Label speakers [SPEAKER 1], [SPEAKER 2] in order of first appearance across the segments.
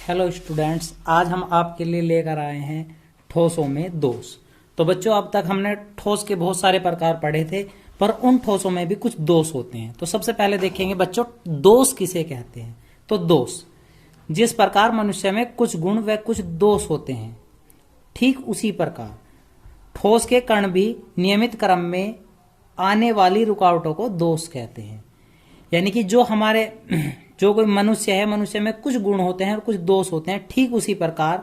[SPEAKER 1] Hello students, आज हम आपके लिए लेकर आए हैं ठोसों में दोष। तो बच्चों, अब तक हमने ठोस के बहुत सारे प्रकार पढ़े थे, पर उन ठोसों में भी कुछ दोष होते हैं। तो सबसे पहले देखेंगे बच्चों, दोष किसे कहते हैं। तो दोष, जिस प्रकार मनुष्य में कुछ गुण व कुछ दोष होते हैं, ठीक उसी प्रकार ठोस के कण भी नियमित क्रम में आने वाली रुकावटों को दोष कहते हैं। यानी कि जो कोई मनुष्य है, मनुष्य में कुछ गुण होते हैं और कुछ दोष होते हैं, ठीक उसी प्रकार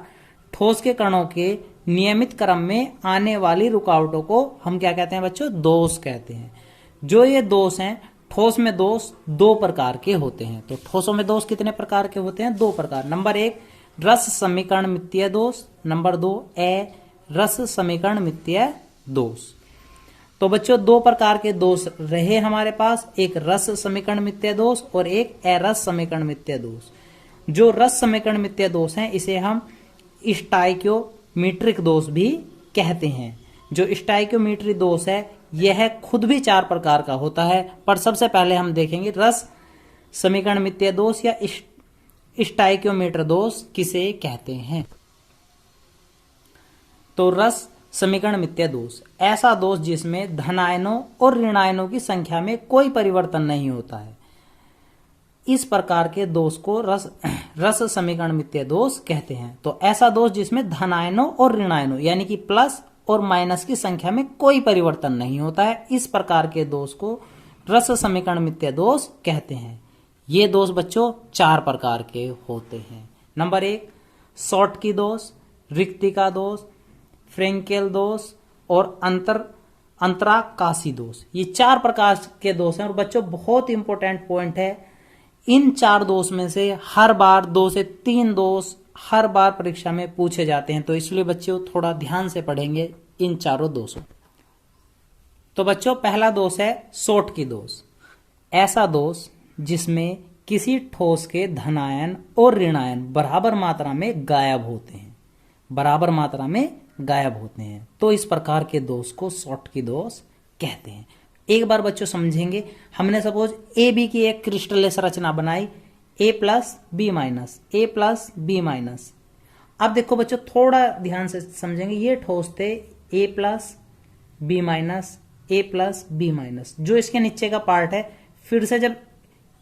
[SPEAKER 1] ठोस के कणों के नियमित क्रम में आने वाली रुकावटों को हम क्या कहते हैं बच्चों? दोष कहते हैं। जो ये दोष हैं, ठोस में दोष दो प्रकार के होते हैं। तो ठोसों में दोष कितने प्रकार के होते हैं? दो प्रकार। नंबर एक, रस समीकरण मित्तीय दोष। नंबर दो, रस समीकरण मित्तीय दोष। तो बच्चों, दो प्रकार के दोष रहे हमारे पास, एक रस समीकरण मित्तीय दोष और एक अरस समीकरण मित्तीय दोष। जो रस समीकरण मित्तीय दोष है, इसे हम स्टाइक्योमीट्रिक दोष भी कहते हैं। जो स्टाइक्योमीट्रिक दोष है, यह खुद भी चार प्रकार का होता है, पर सबसे पहले हम देखेंगे रस समीकरण मित्तीय दोष या स्टाइक्योमीट्रिक दोष किसे कहते हैं। तो रस समीकरण मित्तीय दोष, ऐसा दोष जिसमें धनायनों और ऋणायनों की संख्या में कोई परिवर्तन नहीं होता है, इस प्रकार के दोष को रस समीकरण मित्तीय दोष कहते हैं। तो ऐसा दोष जिसमें धनायनों और ऋणायनों यानी कि प्लस और माइनस की संख्या में कोई परिवर्तन नहीं होता है, इस प्रकार के दोष को रस समीकरण मित्तीय दोष कहते हैं। ये दोष बच्चों चार प्रकार के होते हैं। नंबर एक, शॉर्टकी दोष, रिक्तिका दोष, फ्रेंकेल दोष और अंतराकाशी दोष। ये चार प्रकार के दोष हैं। और बच्चों, बहुत इंपॉर्टेंट पॉइंट है, इन चार दोष में से हर बार 2 से 3 दोष हर बार परीक्षा में पूछे जाते हैं। तो इसलिए बच्चों थोड़ा ध्यान से पढ़ेंगे इन चारों दोषों। तो बच्चों, पहला दोष है शॉर्टकी दोष। ऐसा दोष जिसमें किसी ठोस के धनायन और ऋणायन बराबर मात्रा में गायब होते हैं, बराबर मात्रा में गायब होते हैं। तो इस प्रकार के दोष को शॉर्टकी दोष कहते हैं। एक बार बच्चों समझेंगे, हमने सपोज ए बी की एक क्रिस्टल संरचना बनाई, ए प्लस बी माइनस, ए प्लस बी माइनस। अब देखो बच्चों, थोड़ा ध्यान से समझेंगे, ये ठोस थे ए प्लस बी माइनस, ए प्लस बी माइनस। जो इसके नीचे का पार्ट है, फिर से जब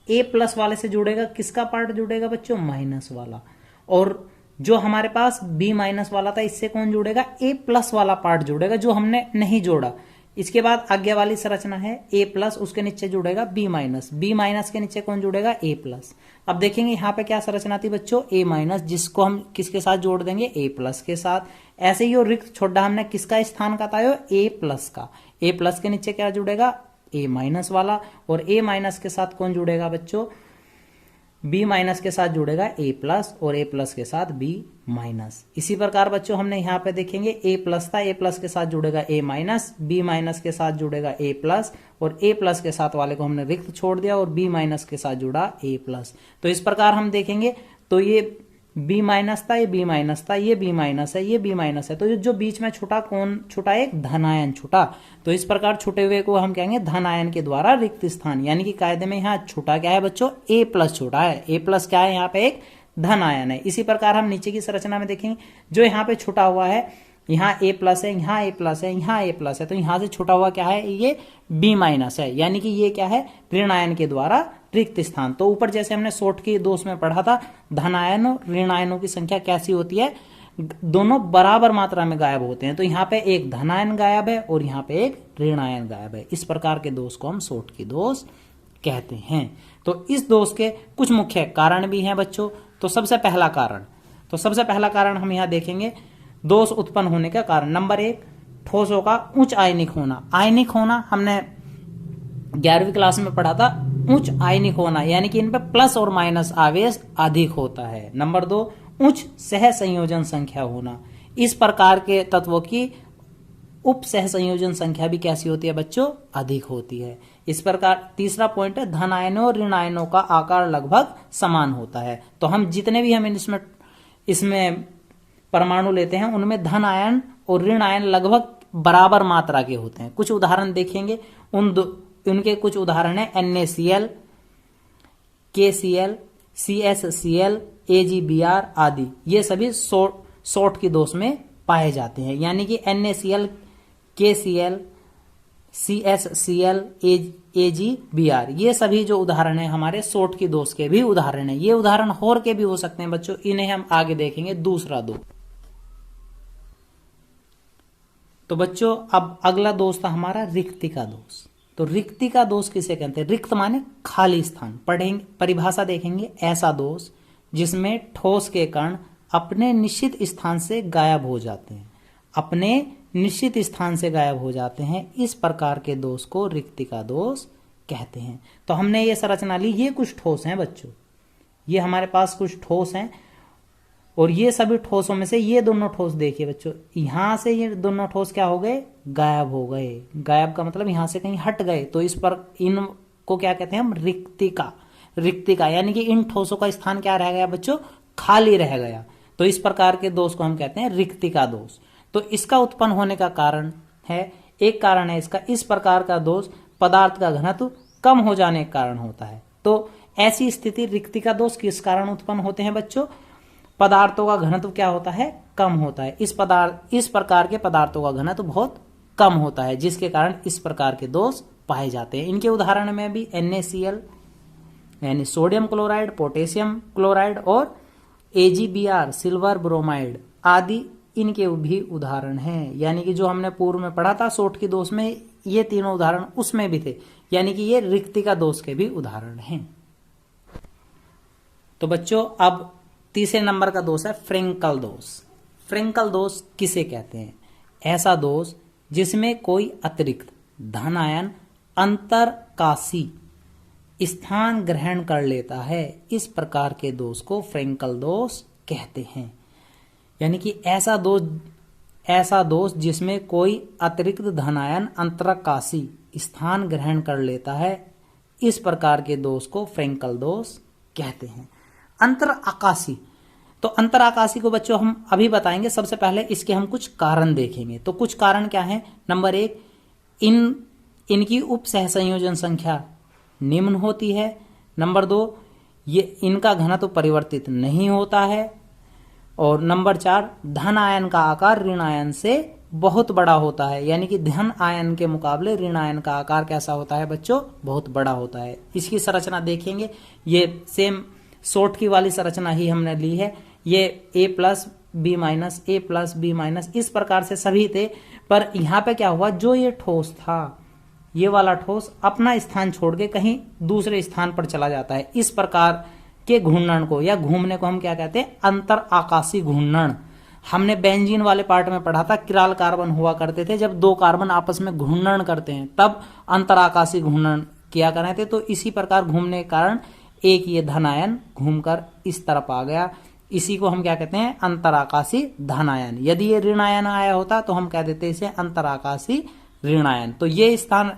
[SPEAKER 1] ए प्लस वाले से जुड़ेगा, किसका पार्ट जुड़ेगा बच्चों? माइनस वाला। और जो हमारे पास बी माइनस वाला था, इससे कौन जुड़ेगा? ए प्लस वाला पार्ट जुड़ेगा, जो हमने नहीं जोड़ा। इसके बाद आगे वाली संरचना है ए प्लस, उसके नीचे जुड़ेगा बी माइनस, बी माइनस के नीचे कौन जुड़ेगा? ए प्लस। अब देखेंगे यहाँ पे क्या संरचना थी बच्चों? ए माइनस, जिसको हम किसके साथ जोड़ देंगे? ए प्लस के साथ। ऐसे ही रिक्त छोड़ा हमने, किसका स्थान का था? ए प्लस का। ए प्लस के नीचे क्या जुड़ेगा? ए माइनस वाला। और ए माइनस के साथ कौन जुड़ेगा बच्चों? बी माइनस के साथ जुड़ेगा ए प्लस, और ए प्लस के साथ बी माइनस। इसी प्रकार बच्चों हमने यहाँ पे देखेंगे ए प्लस था, ए प्लस के साथ जुड़ेगा ए माइनस, बी माइनस के साथ जुड़ेगा ए प्लस, और ए प्लस के साथ वाले को हमने रिक्त छोड़ दिया और बी माइनस के साथ जुड़ा ए प्लस। तो इस प्रकार हम देखेंगे, तो ये बी माइनस था, ये बी माइनस था, ये बी माइनस है, ये बी माइनस है। तो जो बीच में छुटा, कौन छुटा? एक धनायन छुटा। तो इस प्रकार छुटे हुए को हम कहेंगे धनायन के द्वारा रिक्त स्थान। यानी कि कायदे में यहाँ छुटा क्या है बच्चों? ए प्लस छुटा है। ए प्लस क्या है? यहाँ पे एक धनायन है। इसी प्रकार हम नीचे की संरचना में देखेंगे, जो यहाँ पे छुटा हुआ है, यहाँ ए प्लस है, यहाँ ए प्लस है, यहाँ ए प्लस है। तो यहाँ से छुटा हुआ क्या है? ये बी माइनस है। यानी कि ये क्या है? ऋणायन के द्वारा रिक्त स्थान। तो ऊपर जैसे हमने शॉर्टकी दोष में पढ़ा था, धनायन और ऋणायनों की संख्या कैसी होती है? दोनों बराबर मात्रा में गायब होते हैं। तो यहाँ पे एक धनायन गायब है और यहाँ पे एक ऋणायन गायब है। इस प्रकार के दोष को हम शॉर्टकी दोष कहते हैं। तो इस दोष के कुछ मुख्य कारण भी हैं बच्चों। तो सबसे पहला कारण हम यहाँ देखेंगे, दोष उत्पन्न होने का कारण। नंबर एक, ठोसों का उच्च आयनिक होना। आयनिक होना हमने 11वीं क्लास में पढ़ा था, उच्च आयनिक होना, यानी कि इन पे प्लस और माइनस आवेश अधिक होता है। नंबर दो, उच्च सह संयोजन संख्या होना। इस प्रकार के तत्वों की उप सह संयोजन संख्या भी कैसी होती है बच्चों? अधिक होती है। इस प्रकार तीसरा पॉइंट है, धनायनों और ऋणायनों का आकार लगभग समान होता है। तो हम जितने भी हम इसमें परमाणु लेते हैं, उनमें धन आयन और ऋण आयन लगभग बराबर मात्रा के होते हैं। कुछ उदाहरण देखेंगे, उनके कुछ उदाहरण है NaCl, KCl, CsCl, AgBr आदि ये सभी सोट की दोष में पाए जाते हैं। यानी कि NaCl, KCl, CsCl, AgBr ये सभी जो उदाहरण है हमारे सोट की दोष के भी उदाहरण है। ये उदाहरण और के भी हो सकते हैं बच्चों, इन्हें हम आगे देखेंगे। दूसरा दोष, तो बच्चों अब अगला दोष था हमारा रिक्तिका दोष। तो रिक्तिका दोष किसे कहते हैं? रिक्त माने खाली स्थान। पढ़ेंगे, परिभाषा देखेंगे। ऐसा दोष जिसमें ठोस के कण अपने निश्चित स्थान से गायब हो जाते हैं, अपने निश्चित स्थान से गायब हो जाते हैं, इस प्रकार के दोष को रिक्तिका दोष कहते हैं। तो हमने ये संरचना ली, ये कुछ ठोस हैं बच्चों, ये हमारे पास कुछ ठोस हैं, और ये सभी ठोसों में से ये दोनों ठोस देखिए बच्चों, यहां से ये दोनों ठोस क्या हो गए? गायब हो गए। गायब का मतलब यहां से कहीं हट गए, तो इस पर इनको क्या कहते हैं हम? रिक्तिका। रिक्तिका यानी कि इन ठोसों का स्थान क्या रह गया बच्चों? खाली रह गया। तो इस प्रकार के दोष को हम कहते हैं रिक्तिका दोष। तो इसका उत्पन्न होने का कारण है, एक कारण है इसका, इस प्रकार का दोष पदार्थ का घनत्व कम हो जाने के कारण होता है। तो ऐसी स्थिति रिक्तिका दोष किस कारण उत्पन्न होते हैं बच्चों? पदार्थों का घनत्व क्या होता है? कम होता है। इस प्रकार के पदार्थों का घनत्व बहुत कम होता है, जिसके कारण इस प्रकार के दोष पाए जाते हैं। इनके उदाहरण में भी NaCl यानी सोडियम क्लोराइड, पोटेशियम क्लोराइड और AgBr सिल्वर ब्रोमाइड आदि इनके भी उदाहरण हैं। यानी कि जो हमने पूर्व में पढ़ा था सोट की दोष में, ये तीनों उदाहरण उसमें भी थे। यानी कि ये रिक्तिका दोष के भी उदाहरण हैं। तो बच्चों अब तीसरे नंबर का दोष है फ्रेंकल दोष। फ्रेंकल दोष किसे कहते हैं? ऐसा दोष जिसमें कोई अतिरिक्त धन आयन अंतरकाशी स्थान ग्रहण कर लेता है, इस प्रकार के दोष को फ्रेंकल दोष कहते हैं। यानी कि ऐसा दोष जिसमें कोई अतिरिक्त धन आयन अंतरकाशी स्थान ग्रहण कर लेता है, इस प्रकार के दोष को फ्रेंकल दोष कहते हैं। अंतर आकाशी, तो अंतर आकाशी को बच्चों हम अभी बताएंगे। सबसे पहले इसके हम कुछ कारण देखेंगे। तो कुछ कारण क्या है? नंबर 1, इनकी उप सहसंयोजन संख्या निम्न होती है। नंबर 2, ये इनका घनत्व परिवर्तित नहीं होता है। और नंबर 4, धन आयन का आकार ऋण आयन से बहुत बड़ा होता है। यानी कि धन आयन के मुकाबले ऋण आयन का आकार कैसा होता है बच्चों? बहुत बड़ा होता है। इसकी संरचना देखेंगे, ये सेम सोट की वाली संरचना ही हमने ली है। ये A+, B-, A+, B- इस प्रकार से सभी थे। पर यहाँ पे क्या हुआ, जो ये ठोस था, ये वाला ठोस अपना स्थान छोड़ के कहीं दूसरे स्थान पर चला जाता है। इस प्रकार के घूर्णन को या घूमने को हम क्या कहते हैं? अंतर आकाशी घूर्णन। हमने बेंजीन वाले पार्ट में पढ़ा था, किराल कार्बन हुआ करते थे, जब 2 कार्बन आपस में घूर्णन करते हैं तब अंतर आकाशी घूर्णन किया कर रहे थे। तो इसी प्रकार घूमने के कारण एक ये धन आयन घूमकर इस तरफ आ गया, इसी को हम क्या कहते हैं? अंतराकाशी धन आयन। यदि ये ऋण आयन आया होता तो हम कह देते इसे अंतराकाशी ऋण आयन। तो ये स्थान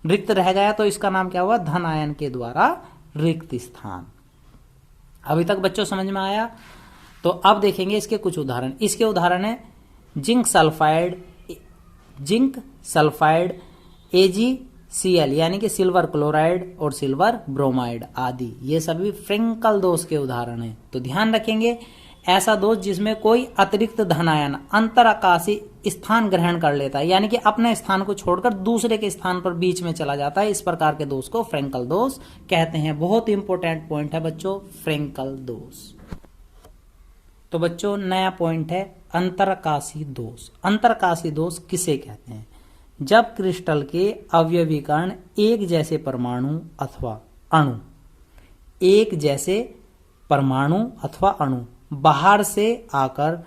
[SPEAKER 1] रिक्त रह गया, तो इसका नाम क्या हुआ? धन आयन के द्वारा रिक्त स्थान। अभी तक बच्चों समझ में आया? तो अब देखेंगे इसके कुछ उदाहरण। इसके उदाहरण है जिंक सल्फाइड, AgCl यानी कि सिल्वर क्लोराइड और सिल्वर ब्रोमाइड आदि, ये सभी फ्रेंकल दोष के उदाहरण हैं। तो ध्यान रखेंगे, ऐसा दोष जिसमें कोई अतिरिक्त धन आयन अंतराकाशी स्थान ग्रहण कर लेता है, यानी कि अपने स्थान को छोड़कर दूसरे के स्थान पर बीच में चला जाता है, इस प्रकार के दोष को फ्रेंकल दोष कहते हैं। बहुत इंपॉर्टेंट पॉइंट है बच्चों फ्रेंकल दोष। तो बच्चों नया पॉइंट है अंतराकाशी दोष। अंतराकाशी दोष किसे कहते हैं? जब क्रिस्टल के अवयवीकरण एक जैसे परमाणु अथवा अणु बाहर से आकर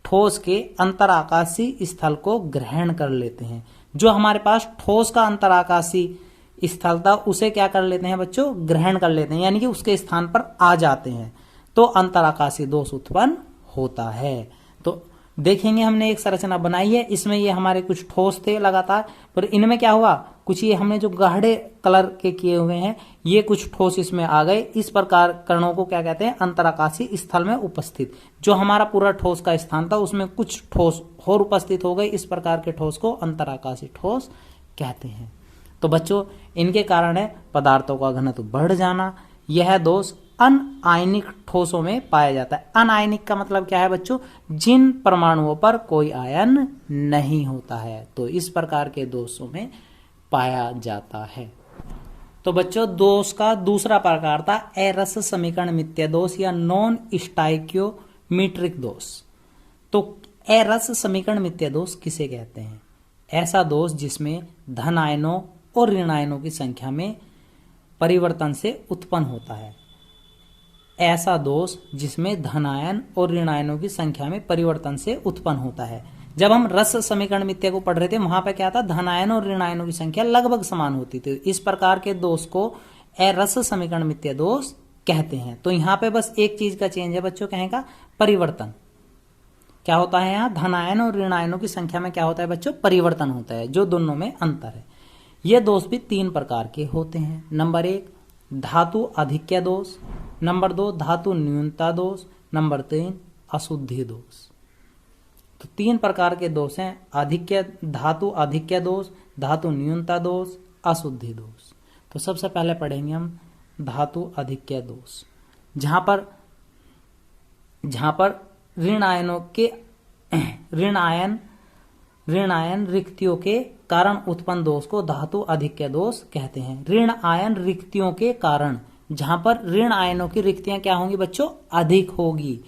[SPEAKER 1] ठोस के अंतराकाशी स्थल को ग्रहण कर लेते हैं। जो हमारे पास ठोस का अंतराकाशी स्थल था उसे क्या कर लेते हैं बच्चों? ग्रहण कर लेते हैं, यानी कि उसके स्थान पर आ जाते हैं, तो अंतराकाशी दोष उत्पन्न होता है। तो देखेंगे, हमने एक संरचना बनाई है, इसमें ये हमारे कुछ ठोस थे लगातार, पर इनमें क्या हुआ, कुछ ये हमने जो गाढ़े कलर के किए हुए हैं, ये कुछ ठोस इसमें आ गए। इस प्रकार कणों को क्या कहते हैं? अंतराकाशी स्थल में उपस्थित। जो हमारा पूरा ठोस का स्थान था उसमें कुछ ठोस और उपस्थित हो गए, इस प्रकार के ठोस को अंतराकाशी ठोस कहते हैं। तो बच्चों इनके कारण है पदार्थों का घनत्व बढ़ जाना। यह दोष अनआयनिक ठोसों में पाया जाता है। अनआयनिक का मतलब क्या है बच्चों? जिन परमाणुओं पर कोई आयन नहीं होता है, तो इस प्रकार के दोषों में पाया जाता है। तो बच्चों दोष का दूसरा प्रकार था अरस समीकरण मिथ्या दोष या नॉन स्टाइकियोमीट्रिक दोष। तो अरस समीकरण मिथ्या दोष किसे कहते हैं? ऐसा दोष जिसमें धन आयनों और ऋण आयनों की संख्या में परिवर्तन से उत्पन्न होता है। ऐसा दोष जिसमें धन आयन और ऋण आयनों की संख्या में परिवर्तन से उत्पन्न होता है। जब हम रस समीकरण मिथ्या को पढ़ रहे थे वहां पर क्या था? धन आयन और ऋण आयनों की संख्या लगभग समान होती थी। इस प्रकार के दोष को अरस समीकरण मिथ्या दोष कहते हैं। तो यहाँ पे बस एक चीज का चेंज है बच्चों, कहेगा परिवर्तन। क्या होता है यहाँ? धन आयन और ऋण आयनों की संख्या में क्या होता है बच्चों? परिवर्तन होता है, जो दोनों में अंतर है। ये दोष भी 3 प्रकार के होते हैं। नंबर 1 धातु अधिक्य दोष, नंबर 2 धातु न्यूनता दोष, नंबर 3 अशुद्धि दोष। तो 3 प्रकार के दोष हैं, धातु अधिक्य दोष, धातु न्यूनता दोष, अशुद्धि दोष। तो सबसे पहले पढ़ेंगे हम धातु अधिक्य दोष, जहां पर ऋण आयन रिक्तियों के कारण उत्पन्न दोष को धातु अधिक्य दोष कहते हैं। ऋण आयन रिक्तियों के कारण, जहां पर ऋण आयनों की रिक्तियां क्या होंगी बच्चों? अधिक होगी।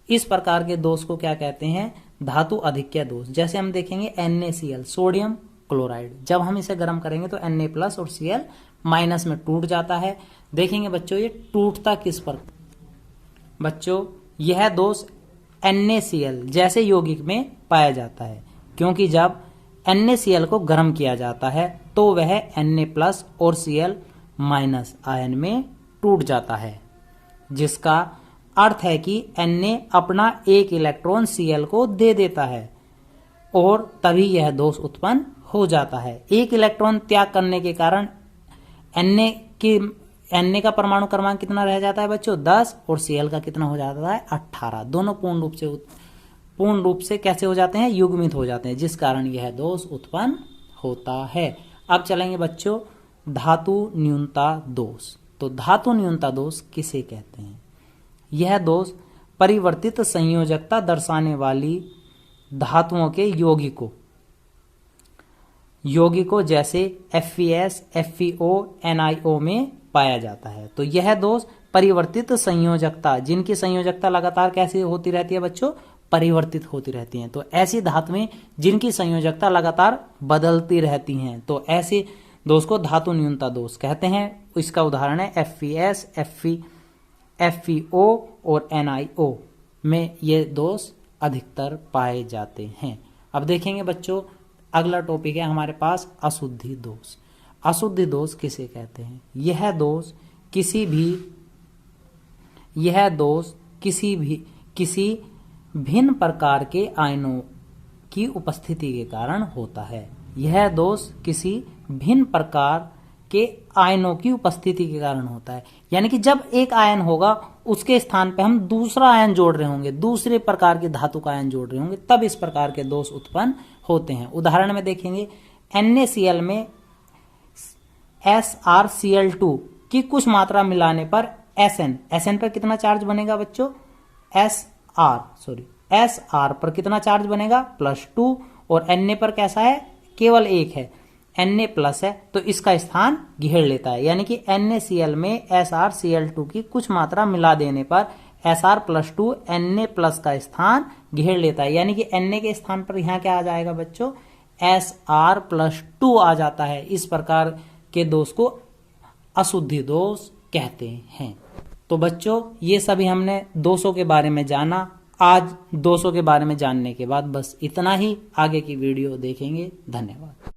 [SPEAKER 1] इस प्रकार के दोष को क्या कहते हैं? धातु अधिक्य दोष। जैसे हम देखेंगे NaCl सोडियम क्लोराइड, जब हम इसे गर्म करेंगे तो Na+ और Cl- में टूट जाता है। देखेंगे बच्चों ये टूटता किस पर? बच्चों यह दोष NaCl जैसे यौगिक में पाया जाता है, क्योंकि जब NaCl को गर्म किया जाता है तो वह Na+ और Cl- आयन में टूट जाता है, जिसका अर्थ है कि Na अपना एक इलेक्ट्रॉन Cl को दे देता है और तभी यह दोष उत्पन्न हो जाता है। एक इलेक्ट्रॉन त्याग करने के कारण Na का परमाणु क्रमांक कितना रह जाता है बच्चों? 10 और Cl का कितना हो जाता है? 18। दोनों पूर्ण रूप से कैसे हो जाते हैं? युग्मित हो जाते हैं, जिस कारण यह दोष उत्पन्न होता है। अब चलेंगे बच्चों धातु न्यूनता दोष। तो धातु न्यूनता दोष किसे कहते हैं? यह दोष परिवर्तित संयोजकता दर्शाने वाली धातुओं के यौगिकों जैसे FeS, FeO, NiO में पाया जाता है। तो यह दोष परिवर्तित संयोजकता, जिनकी संयोजकता लगातार कैसे होती रहती है बच्चों? परिवर्तित होती रहती हैं। तो ऐसी धातुएं जिनकी संयोजकता लगातार बदलती रहती हैं, तो ऐसे दोष को धातु न्यूनता दोष कहते हैं। इसका उदाहरण है FeS, FeO और NiO में ये दोष अधिकतर पाए जाते हैं। अब देखेंगे बच्चों अगला टॉपिक है हमारे पास अशुद्धि दोष। अशुद्धि दोष किसे कहते हैं? यह दोष किसी भिन्न प्रकार के आयनों की उपस्थिति के कारण होता है। यह दोष किसी भिन्न प्रकार के आयनों की उपस्थिति के कारण होता है, यानी कि जब एक आयन होगा उसके स्थान पे हम दूसरा आयन जोड़ रहे होंगे, दूसरे प्रकार की धातु का आयन जोड़ रहे होंगे, तब इस प्रकार के दोष उत्पन्न होते हैं। उदाहरण में देखेंगे NaCl में SrCl2 की कुछ मात्रा मिलाने पर SN पर कितना चार्ज बनेगा बच्चों? SR पर कितना चार्ज बनेगा? +2। और Na पर कैसा है? केवल 1 है, Na+ है, तो इसका स्थान घेर लेता है। यानी कि NaCl में SrCl2 की कुछ मात्रा मिला देने पर Sr+2 Na+ का स्थान घेर लेता है। यानी कि Na के स्थान पर यहाँ क्या आ जाएगा बच्चों? Sr+2 आ जाता है। इस प्रकार के दोष को अशुद्धि दोष कहते हैं। तो बच्चों ये सभी हमने दोषों के बारे में जाना। आज दोषों के बारे में जानने के बाद बस इतना ही। आगे की वीडियो देखेंगे। धन्यवाद।